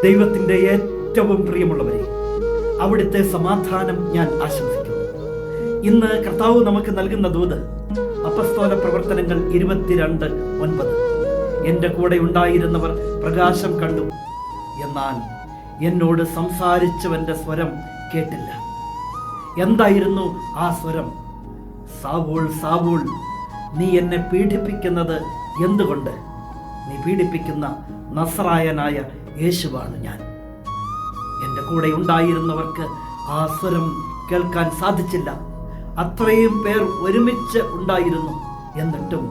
ദൈവത്തിൻ്റെ ഏറ്റവും പ്രിയമുള്ളവരെ, അവിടുത്തെ സമാധാനം ഞാൻ ആശംസിക്കുന്നു. ഇന്ന് കർത്താവ് നമുക്ക് നൽകുന്ന ദൂത് അപ്പസ്തോല പ്രവർത്തനങ്ങൾ 22:9. എൻ്റെ കൂടെ ഉണ്ടായിരുന്നവർ പ്രകാശം കണ്ടു, എന്നാൽ എന്നോട് സംസാരിച്ചവൻ്റെ സ്വരം കേട്ടില്ല. എന്തായിരുന്നു ആ സ്വരം? സാവൂൾ, സാവൂൾ, നീ എന്നെ പീഡിപ്പിക്കുന്നത് എന്തുകൊണ്ട്? നീ പീഡിപ്പിക്കുന്ന നസ്രായനായ യേശുവാണ് ഞാൻ. എൻ്റെ കൂടെ ഉണ്ടായിരുന്നവർക്ക് ആ സ്വരം കേൾക്കാൻ സാധിച്ചില്ല. അത്രയും പേർ ഒരുമിച്ച് ഉണ്ടായിരുന്നു, എന്നിട്ടും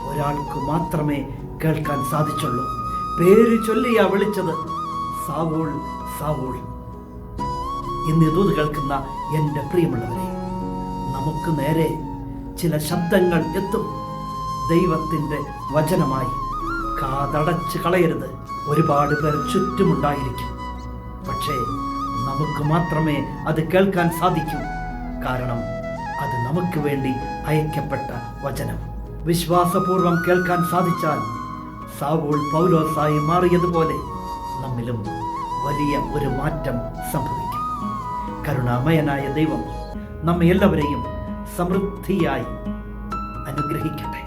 ഒരാൾക്ക് മാത്രമേ കേൾക്കാൻ സാധിച്ചുള്ളൂ. പേര് ചൊല്ലിയാ വിളിച്ചത്, സാവൂൾ, സാവൂൾ. ഇന്ന് ദൂത് കേൾക്കുന്ന എൻ്റെ പ്രിയമുള്ളവരെ, നമുക്ക് നേരെ ചില ശബ്ദങ്ങൾ എത്തും. ദൈവത്തിൻ്റെ വചനമായി കാതടച്ച് കളയരുത്. ഒരുപാട് പേർ ചുറ്റുമുണ്ടായിരിക്കും, പക്ഷേ നമുക്ക് മാത്രമേ അത് കേൾക്കാൻ സാധിക്കൂ. കാരണം അത് നമുക്ക് വേണ്ടി അയക്കപ്പെട്ട വചനം. വിശ്വാസപൂർവം കേൾക്കാൻ സാധിച്ചാൽ സാവൂൾ പൗലോസായി മാറിയതുപോലെ നമ്മിലും വലിയ ഒരു മാറ്റം സംഭവിക്കും. കരുണാമയനായ ദൈവം നമ്മെ എല്ലാവരെയും സമൃദ്ധിയായി അനുഗ്രഹിക്കട്ടെ.